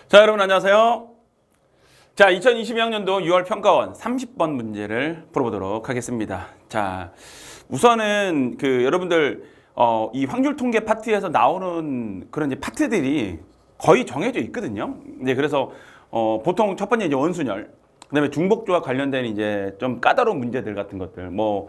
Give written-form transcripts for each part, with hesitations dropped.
자, 여러분 안녕하세요. 자, 2022학년도 6월 평가원 30번 문제를 풀어보도록 하겠습니다. 자, 우선은 여러분들 이 확률 통계 파트에서 나오는 그런 이제 파트들이 거의 정해져 있거든요. 이제 그래서 보통 첫 번째 이제 원순열, 그다음에 중복조와 관련된 이제 좀 까다로운 문제들 같은 것들, 뭐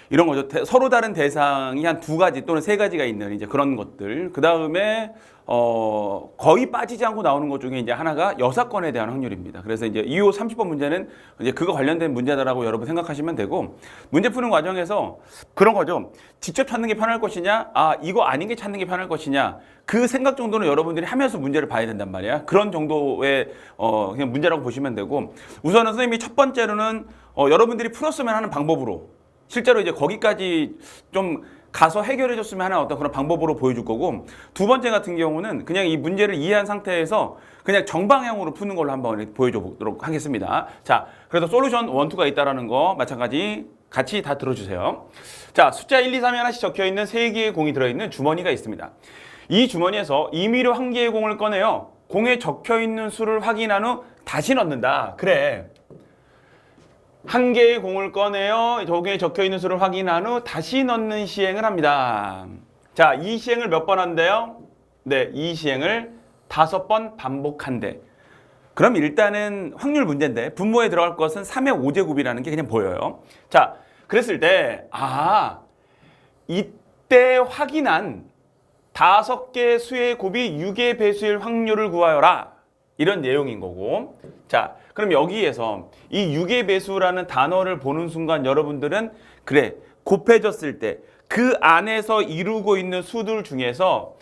이런 거죠. 서로 다른 대상이 한 두 가지 또는 세 가지가 있는 이제 그런 것들. 그 다음에 거의 빠지지 않고 나오는 것 중에 이제 하나가 여사건에 대한 확률입니다. 그래서 이제 2호 30번 문제는 이제 그거 관련된 문제다라고 여러분 생각하시면 되고, 문제 푸는 과정에서 그런 거죠. 직접 찾는 게 편할 것이냐, 이거 아닌 게 찾는 게 편할 것이냐, 그 생각 정도는 여러분들이 하면서 문제를 봐야 된단 말이야. 그런 정도의 그냥 문제라고 보시면 되고, 우선은 선생님이 첫 번째로는 여러분들이 풀었으면 하는 방법으로, 실제로 이제 거기까지 좀 가서 해결해 줬으면 하는 어떤 그런 방법으로 보여줄 거고, 두 번째 같은 경우는 그냥 이 문제를 이해한 상태에서 그냥 정방향으로 푸는 걸로 한번 보여줘 보도록 하겠습니다. 자, 그래서 솔루션 1, 2가 있다라는 거 마찬가지 같이 다 들어주세요. 자, 숫자 1, 2, 3이 하나씩 적혀 있는 3개의 공이 들어있는 주머니가 있습니다. 이 주머니에서 임의로 한 개의 공을 꺼내요. 공에 적혀 있는 수를 확인한 후 다시 넣는다. 그래. 한 개의 공을 꺼내어 저기에 적혀있는 수를 확인한 후 다시 넣는 시행을 합니다. 자, 이 시행을 몇 번 한대요? 네, 이 시행을 5번 반복한대. 그럼 일단은 확률 문제인데 분모에 들어갈 것은 3의 5제곱이라는 게 그냥 보여요. 자, 그랬을 때 이때 확인한 5개의 수의 곱이 6의 배수일 확률을 구하여라. 이런 내용인 거고. 자, 그럼 여기에서 이 6의 배수라는 단어를 보는 순간 여러분들은 그래, 곱해졌을 때 그 안에서 이루고 있는 수들 중에서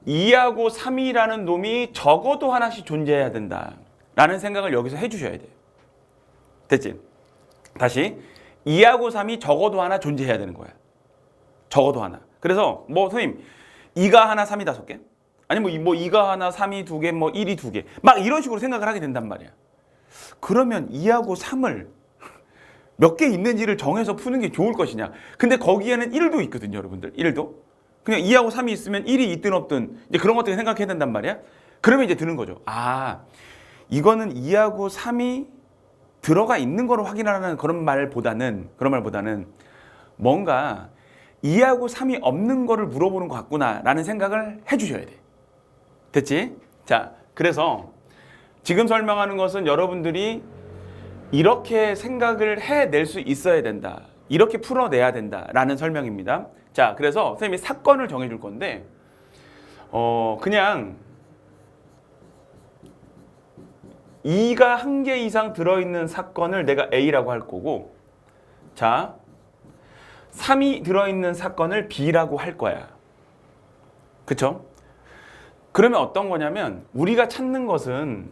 2하고 3이라는 놈이 적어도 하나씩 존재해야 된다 라는 생각을 여기서 해주셔야 돼요. 됐지? 다시 2하고 3이 적어도 하나 존재해야 되는 거야. 적어도 하나. 그래서 뭐 선생님 2가 하나 3이 5개? 아니 뭐 2가 하나 3이 2개 뭐 1이 2개 막 이런 식으로 생각을 하게 된단 말이야. 그러면 2하고 3을 몇 개 있는지를 정해서 푸는 게 좋을 것이냐. 근데 거기에는 1도 있거든요, 여러분들. 1도. 그냥 2하고 3이 있으면 1이 있든 없든 이제 그런 것들 생각해야 된단 말이야. 그러면 이제 드는 거죠. 이거는 2하고 3이 들어가 있는 거를 확인하라는 그런 말보다는 뭔가 2하고 3이 없는 거를 물어보는 것 같구나라는 생각을 해주셔야 돼. 됐지? 자, 그래서 지금 설명하는 것은 여러분들이 이렇게 생각을 해낼 수 있어야 된다. 이렇게 풀어내야 된다라는 설명입니다. 자, 그래서 선생님이 사건을 정해줄 건데 그냥 2가 한 개 이상 들어있는 사건을 내가 A라고 할 거고, 자, 3이 들어있는 사건을 B라고 할 거야. 그쵸? 그러면 어떤 거냐면 우리가 찾는 것은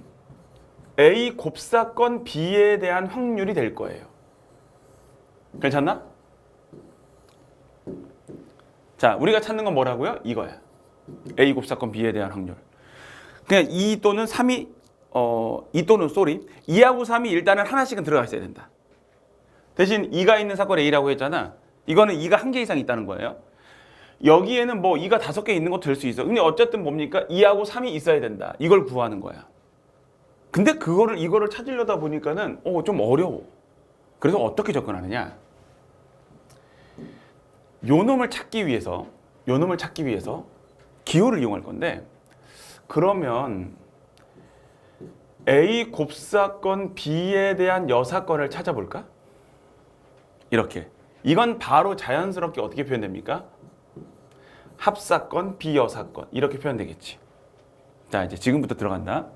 A 곱사건 B에 대한 확률이 될 거예요. 괜찮나? 자, 우리가 찾는 건 뭐라고요? 이거야. A 곱사건 B에 대한 확률. 그냥 2 또는 3이 2하고 3이 일단은 하나씩은 들어가 있어야 된다. 대신 2가 있는 사건 A라고 했잖아. 이거는 2가 한 개 이상 있다는 거예요. 여기에는 뭐 2가 5개 있는 것도 될 수 있어. 근데 어쨌든 뭡니까? 2하고 3이 있어야 된다. 이걸 구하는 거야. 근데 이거를 찾으려다 보니까는 좀 어려워. 그래서 어떻게 접근하느냐? 요 놈을 찾기 위해서 기호를 이용할 건데, 그러면 A 곱사건 B에 대한 여사건을 찾아볼까? 이렇게. 이건 바로 자연스럽게 어떻게 표현됩니까? 합사건, 비여사건 이렇게 표현되겠지. 자, 이제 지금부터 들어간다.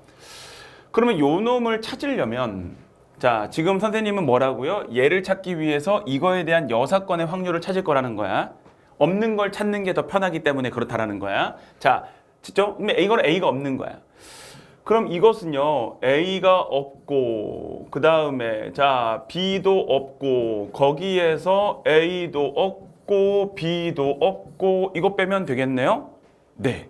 그러면 요 놈을 찾으려면, 자, 지금 선생님은 뭐라고요? 얘를 찾기 위해서 이거에 대한 여사건의 확률을 찾을 거라는 거야. 없는 걸 찾는 게 더 편하기 때문에 그렇다라는 거야. 자, 진짜? 그럼 이거는 A가 없는 거야. 그럼 이것은요, A가 없고, 그 다음에 자, B도 없고, 거기에서 A도 없고, B도 없고, 이거 빼면 되겠네요? 네.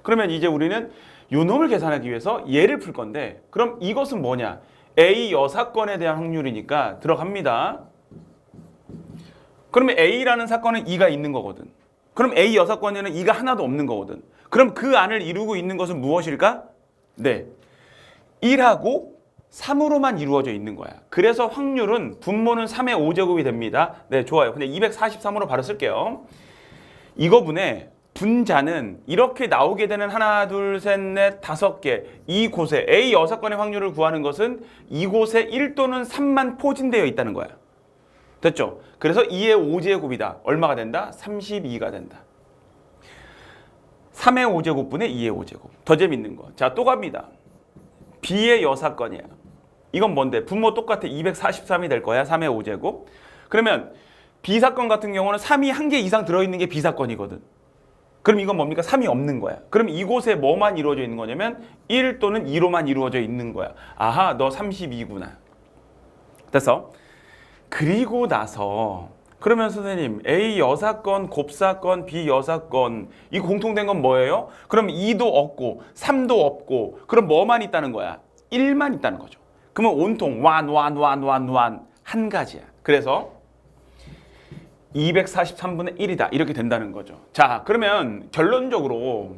그러면 이제 우리는 요 놈을 계산하기 위해서 얘를 풀 건데, 그럼 이것은 뭐냐? A 여사건에 대한 확률이니까 들어갑니다. 그러면 A라는 사건은 2가 있는 거거든. 그럼 A 여사건에는 2가 하나도 없는 거거든. 그럼 그 안을 이루고 있는 것은 무엇일까? 네. 1하고 3으로만 이루어져 있는 거야. 그래서 확률은 분모는 3의 5제곱이 됩니다. 네, 좋아요. 근데 243으로 바로 쓸게요. 이거분의 분자는 이렇게 나오게 되는 하나, 둘, 셋, 넷, 5개 이곳에 A 6건의 확률을 구하는 것은 이곳에 1 또는 3만 포진되어 있다는 거야. 됐죠? 그래서 2의 5제곱이다. 얼마가 된다? 32가 된다. 3의 5제곱분의 2의 5제곱. 더 재밌는 거. 자, 또 갑니다. B의 여사건이야. 이건 뭔데? 분모 똑같아. 243이 될 거야. 3의 5제곱. 그러면 B사건 같은 경우는 3이 한 개 이상 들어있는 게 B사건이거든. 그럼 이건 뭡니까? 3이 없는 거야. 그럼 이곳에 뭐만 이루어져 있는 거냐면 1 또는 2로만 이루어져 있는 거야. 아하, 너 32구나. 됐어? 그리고 나서 그러면 선생님 A 여사건, 곱사건, B 여사건 이 공통된 건 뭐예요? 그럼 2도 없고 3도 없고 그럼 뭐만 있다는 거야? 1만 있다는 거죠. 그러면 온통 한 가지야. 그래서 243분의 1이다. 이렇게 된다는 거죠. 자, 그러면 결론적으로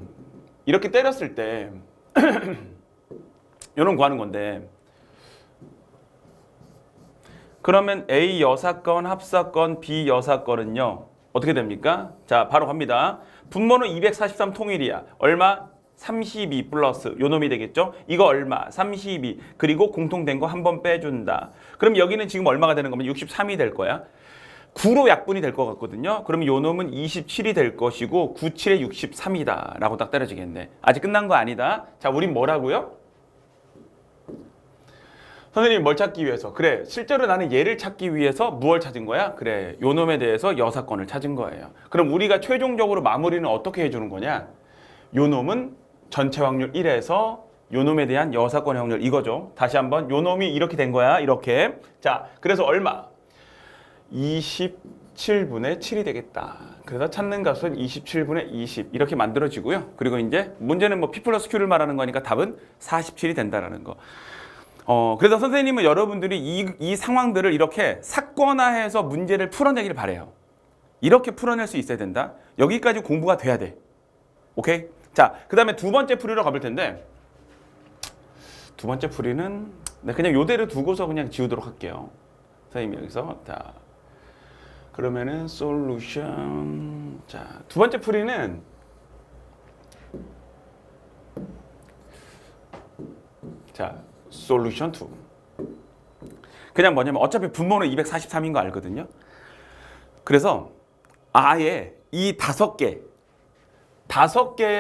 이렇게 때렸을 때 이런 구하는 건데 그러면 A 여사건, 합사건, B 여사건은요. 어떻게 됩니까? 자, 바로 갑니다. 분모는 243 통일이야. 얼마? 32 플러스 요 놈이 되겠죠? 이거 얼마? 32. 그리고 공통된 거 한 번 빼준다. 그럼 여기는 지금 얼마가 되는 거면 63이 될 거야. 9로 약분이 될 것 같거든요. 그러면 요 놈은 27이 될 것이고 9, 7에 63이다 라고 딱 때려지겠네. 아직 끝난 거 아니다. 자, 우린 뭐라고요? 선생님 뭘 찾기 위해서? 그래, 실제로 나는 얘를 찾기 위해서 무엇을 찾은 거야? 그래, 요 놈에 대해서 여사건을 찾은 거예요. 그럼 우리가 최종적으로 마무리는 어떻게 해주는 거냐? 요 놈은 전체 확률 1에서 요 놈에 대한 여사건의 확률 이거죠. 다시 한번 요 놈이 이렇게 된 거야. 이렇게. 자, 그래서 얼마? 27분의 7이 되겠다. 그래서 찾는 값은 27분의 20 이렇게 만들어지고요. 그리고 이제 문제는 뭐 P 플러스 Q를 말하는 거니까 답은 47이 된다라는 거. 그래서 선생님은 여러분들이 이 상황들을 이렇게 사건화해서 문제를 풀어내기를 바래요. 이렇게 풀어낼 수 있어야 된다. 여기까지 공부가 돼야 돼. 오케이? 자, 그 다음에 두 번째 풀이로 가볼 텐데 두 번째 풀이는 그냥 요대로 두고서 그냥 지우도록 할게요. 선생님이 여기서 자 그러면은 솔루션 자, 두 번째 풀이는 자 솔루션 2 그냥 뭐냐면 어차피 분모는 243인 거 알거든요. 그래서 아예 이 5개의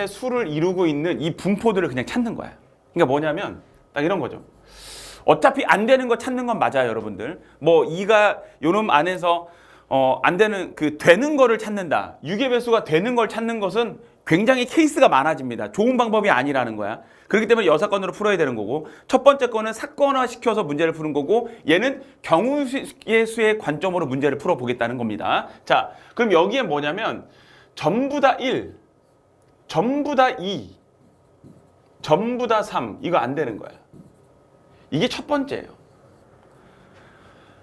수를 이루고 있는 이 분포들을 그냥 찾는 거야. 그러니까 뭐냐면 딱 이런 거죠. 어차피 안 되는 거 찾는 건 맞아요, 여러분들. 뭐 2가 요놈 안에서 안 되는 되는 거를 찾는다. 유기배수가 되는 걸 찾는 것은 굉장히 케이스가 많아집니다. 좋은 방법이 아니라는 거야. 그렇기 때문에 여사건으로 풀어야 되는 거고 첫 번째 거는 사건화 시켜서 문제를 푸는 거고 얘는 경우의 수의 관점으로 문제를 풀어보겠다는 겁니다. 자, 그럼 여기에 뭐냐면 전부 다 1, 전부 다 2, 전부 다 3 이거 안 되는 거야. 이게 첫 번째예요.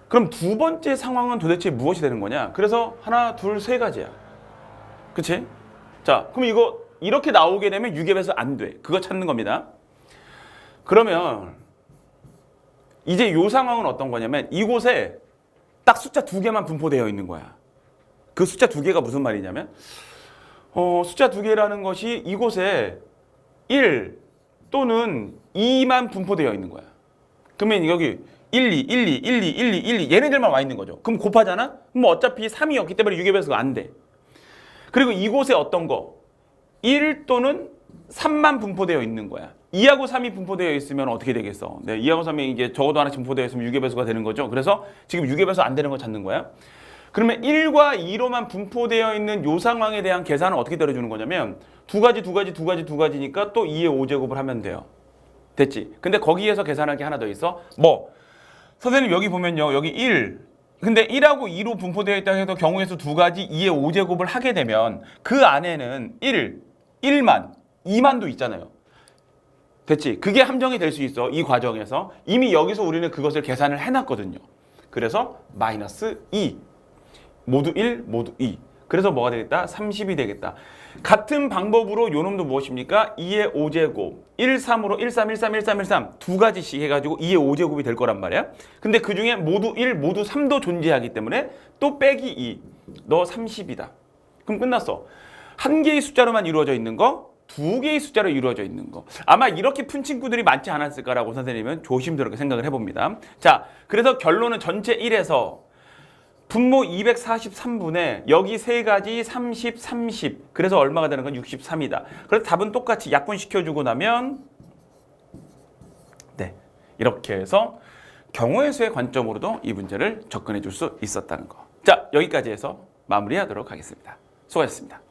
그럼 두 번째 상황은 도대체 무엇이 되는 거냐? 그래서 하나, 둘, 세 가지야. 그치? 자, 그럼 이거 이렇게 나오게 되면 유기배수 안 돼. 그거 찾는 겁니다. 그러면 이제 이 상황은 어떤 거냐면 이곳에 딱 숫자 2개만 분포되어 있는 거야. 그 숫자 2개가 무슨 말이냐면 숫자 2개라는 것이 이곳에 1 또는 2만 분포되어 있는 거야. 그러면 여기 1, 2, 1, 2, 1, 2, 1, 2, 1, 2 얘네들만 와 있는 거죠. 그럼 곱하잖아? 그럼 어차피 3이 없기 때문에 유기배수가 안 돼. 그리고 이곳에 어떤 거? 1 또는 3만 분포되어 있는 거야. 2하고 3이 분포되어 있으면 어떻게 되겠어? 네, 2하고 3이 이제 적어도 하나씩 분포되어 있으면 유기배수가 되는 거죠. 그래서 지금 유기배수 안 되는 거 찾는 거야. 그러면 1과 2로만 분포되어 있는 요 상황에 대한 계산은 어떻게 때려주는 거냐면 두 가지니까 또 2의 5제곱을 하면 돼요. 됐지? 근데 거기에서 계산할 게 하나 더 있어. 뭐 선생님 여기 보면요. 여기 1. 근데 1하고 2로 분포되어 있다 해도 경우의 수 두 가지 2의 5제곱을 하게 되면 그 안에는 1만, 2만도 있잖아요. 됐지? 그게 함정이 될 수 있어. 이 과정에서. 이미 여기서 우리는 그것을 계산을 해놨거든요. 그래서 마이너스 2. 모두 1, 모두 2. 그래서 뭐가 되겠다? 30이 되겠다. 같은 방법으로 요놈도 무엇입니까? 2의 5제곱 1, 3으로 1, 3, 1, 3, 1, 3, 1, 3 두 가지씩 해가지고 2의 5제곱이 될 거란 말이야. 근데 그 중에 모두 1, 모두 3도 존재하기 때문에 또 빼기 2. 너 30이다. 그럼 끝났어. 한 개의 숫자로만 이루어져 있는 거, 두 개의 숫자로 이루어져 있는 거. 아마 이렇게 푼 친구들이 많지 않았을까라고 선생님은 조심스럽게 생각을 해봅니다. 자, 그래서 결론은 전체 1에서 분모 243분에 여기 세 가지 30, 30. 그래서 얼마가 되는 건 63이다. 그래서 답은 똑같이 약분시켜주고 나면 네, 이렇게 해서 경우의 수의 관점으로도 이 문제를 접근해 줄 수 있었다는 거. 자, 여기까지 해서 마무리하도록 하겠습니다. 수고하셨습니다.